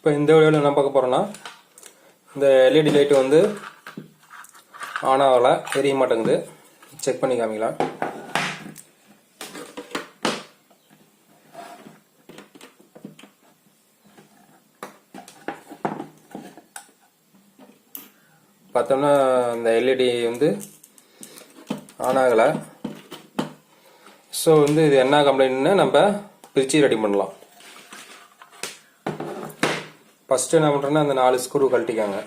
இப்போ இந்த வீடியோவில் என்ன பார்க்க போகிறோன்னா, இந்த எல்இடி லைட்டு வந்து ஆன் ஆகலை, எரிய மாட்டேங்குது. செக் பண்ணி காமிக்கலாம். பார்த்தோம்னா இந்த எல்இடி வந்து ஆன் ஆகலை. ஸோ வந்து இது என்ன கம்ப்ளைண்ட்னு நம்ம பிரித்து ரெடி பண்ணலாம். ஃபஸ்ட்டு என்ன பண்ணுறேன்னா, அந்த 4 ஸ்க்ரூ கழட்டிக்காங்க.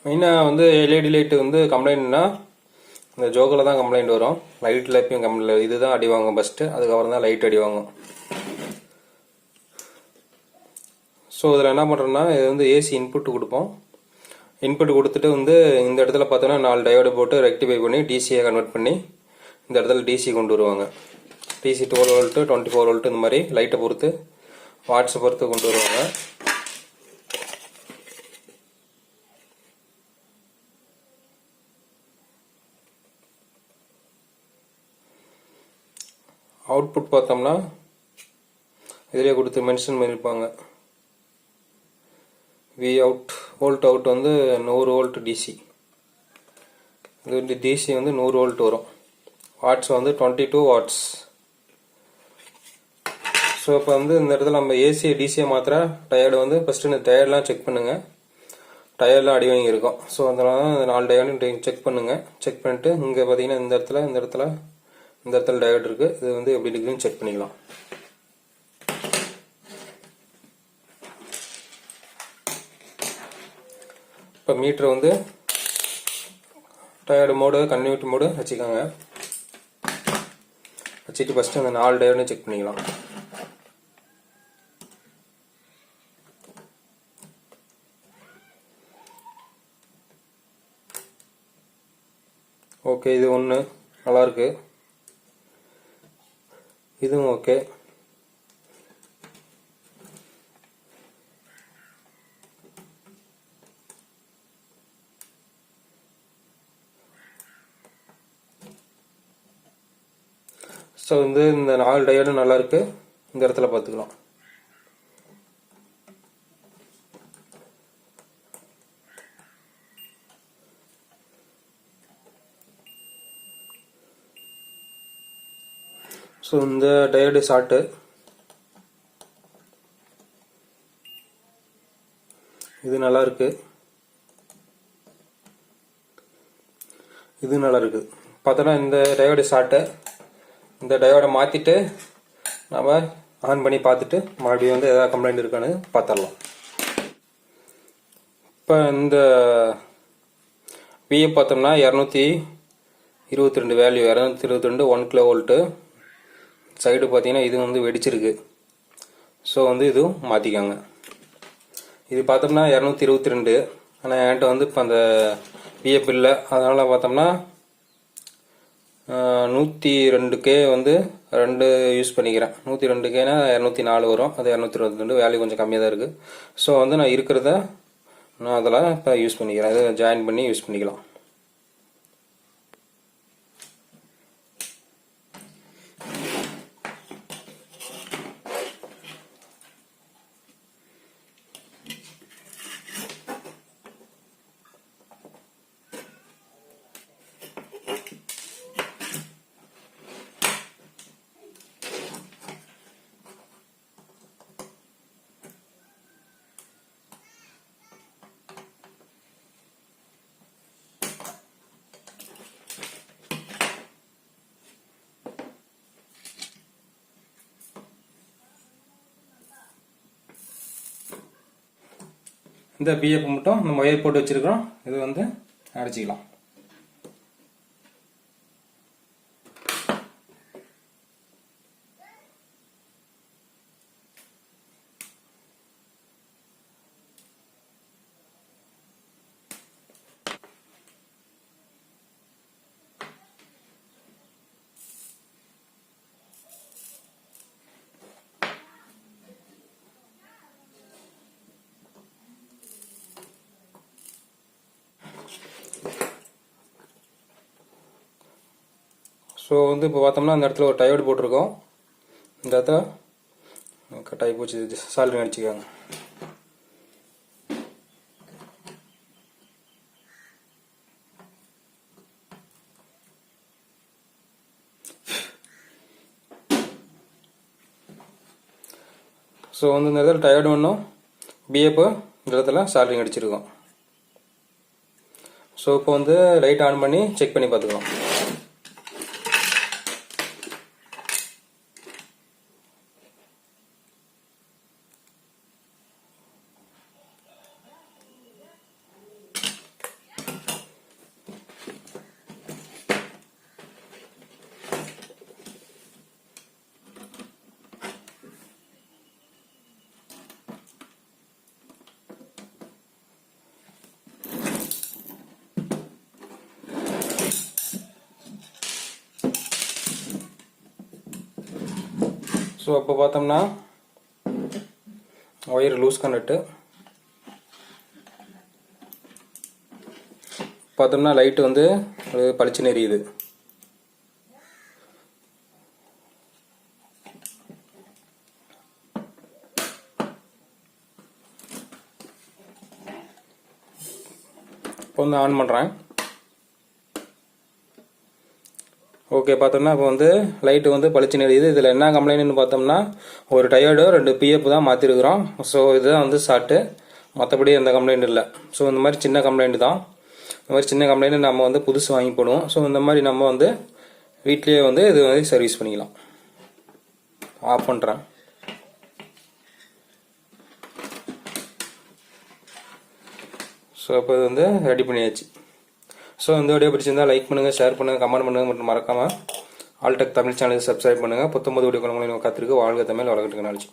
மெயினாக வந்து எல்இடி லைட்டு வந்து கம்ப்ளைண்ட்னா இந்த ஜோக்கில் தான் கம்ப்ளைண்ட் வரும். லைட்டில் எப்பயும் கம்ப்ளைண்ட் இதுதான் அடி வாங்கும் ஃபஸ்ட்டு, அதுக்கப்புறம் தான் லைட் அடி வாங்கும். ஸோ இதில் என்ன பண்ணுறோன்னா, இது வந்து ஏசி இன்புட்டு கொடுப்போம். இன்புட் கொடுத்துட்டு வந்து இந்த இடத்துல பார்த்தோன்னா 4 டயோடு போட்டு ரெக்டிஃபை பண்ணி டிசியை கன்வெர்ட் பண்ணி இந்த இடத்துல டிசி கொண்டு வருவாங்க. டிசி 12 வோல்ட்டு 24 வோல்ட்டு இந்த மாதிரி லைட்டை பொறுத்து வாட்ஸை பொறுத்து கொண்டு வருவாங்க. அவுட்புட் பார்த்தோம்னா இதிலே கொடுத்து மென்ஷன் பண்ணியிருப்பாங்க. வி அவுட் வோல்ட் அவுட் வந்து 100 வோல்ட் டிசி. இது வந்து டிசி வந்து 100 வோல்ட் வரும். வாட்ஸ் வந்து 22 வாட்ஸ். ஸோ இப்போ வந்து இந்த இடத்துல நம்ம ஏசி டிசியை மாத்திர டயர்டு வந்து ஃபஸ்ட்டு இந்த டயர்டெலாம் செக் பண்ணுங்கள். டயர்லாம் அடி வாங்கியிருக்கும். ஸோ அதனால தான் இந்த 4 டயர்டும் செக் பண்ணுங்கள். செக் பண்ணிட்டு இங்கே பார்த்தீங்கன்னா இந்த இடத்துல டயோடு இருக்குது. இது வந்து எப்படி இருக்குன்னு செக் பண்ணிக்கலாம். இப்போ மீட்டர் வந்து டயோடு மோடு கன்டினியூட்டி மோடு வச்சுக்கோங்க. வச்சுட்டு ஃபஸ்ட்டு அந்த 4 டயோடும் செக் பண்ணிக்கலாம். ஓகே, இது ஒன்று நல்லாயிருக்கு. இதுவும் ஓகே. ஸோ வந்து இந்த 4 டயோடும் நல்லா இருக்கு. இந்த இடத்துல பார்த்துக்கலாம். ஸோ இந்த டயோடு ஷார்ட்டு. இது நல்லா இருக்கு. இது நல்லா இருக்கு. பார்த்தோன்னா இந்த டயோடு ஷார்ட்டு. இந்த டயோடை மாற்றிட்டு நம்ம ஆன் பண்ணி பார்த்துட்டு மறுபடியும் வந்து எதாவது கம்ப்ளைண்ட் இருக்கான்னு பார்த்துடலாம். இப்போ இந்த பிஏ பார்த்தோம்னா 222 வேல்யூ, 222 1 கிலோ வோல்ட்டு. சைடு பார்த்தீங்கன்னா இது வந்து வெடிச்சிருக்கு. ஸோ வந்து இதுவும் மாற்றிக்காங்க. இது பார்த்தோம்னா 222. ஆனால் என்கிட்ட வந்து இப்போ அந்த பிஎஃப் இல்லை. அதனால் பார்த்தோம்னா 102K வந்து 2 யூஸ் பண்ணிக்கிறேன். 102Kனா 204 வரும். அது 222 வேல்யூ கொஞ்சம் கம்மியாக தான் இருக்குது. ஸோ வந்து நான் இருக்கிறத நான் அதெல்லாம் இப்போ யூஸ் பண்ணிக்கிறேன். இதை ஜாயின் பண்ணி யூஸ் பண்ணிக்கலாம். இந்த பிஎஃப் மட்டும் நம்ம ஒயர் போட்டு வச்சிருக்கிறோம். இது வந்து அடிச்சிக்கலாம். ஸோ வந்து இப்போ பார்த்தோம்னா அந்த இடத்துல ஒரு டயோடு போட்டிருக்கோம். இந்த இடத்துல கட்டாயி போச்சு, சால்ட்ரிங் அடிச்சுக்காங்க. ஸோ வந்து இந்த இடத்துல டயர்டு ஒன்றும் பிஎஃப் இந்த இடத்துல சால்ட்ரிங் அடிச்சிருக்கோம். ஸோ இப்போ வந்து லைட் ஆன் பண்ணி செக் பண்ணி பார்த்துக்கலாம். ஸோ அப்போ பார்த்தோம்னா ஒயர் லூஸ் கனெக்டு பார்த்தோம்னா லைட்டு வந்து பளிச்சுன்னு எரியுது. இப்போ வந்து ஆன் பண்ணுறேன். ஓகே, பார்த்தோம்னா இப்போ வந்து லைட்டு வந்து பளிச்சுன்னு எரியுது. இதில் என்ன கம்ப்ளைண்ட்னு பார்த்தோம்னா ஒரு டயோடு 2 பிஎஃப் தான் மாற்றிருக்கிறோம். ஸோ இதுதான் வந்து ஷார்ட்டு, மற்றபடி எந்த கம்ப்ளைண்ட் இல்லை. ஸோ இந்த மாதிரி சின்ன கம்ப்ளைண்ட் தான். இந்த மாதிரி சின்ன கம்ப்ளைண்ட் நம்ம வந்து புதுசு வாங்கி போடுவோம். ஸோ இந்த மாதிரி நம்ம வந்து வீட்லேயே வந்து இது வந்து சர்வீஸ் பண்ணிக்கலாம். ஆஃப் பண்ணுறேன். ஸோ இப்போ இது வந்து ரெடி பண்ணியாச்சு. ஸோ இந்த வீடியோ பிடிச்சிருந்தால் லைக் பண்ணுங்கள், ஷேர் பண்ணுங்கள், கமெண்ட் பண்ணுங்கள் மற்றும் மறக்காமல் ஆல்டெக் தமிழ் சேனலுக்கு சப்ஸ்கிரைப் பண்ணுங்கள். 19 வீடியோ காத்திருக்கு. வாழ்க தமிழ், வளர்க்கட்டுங்க நாளைக்கு.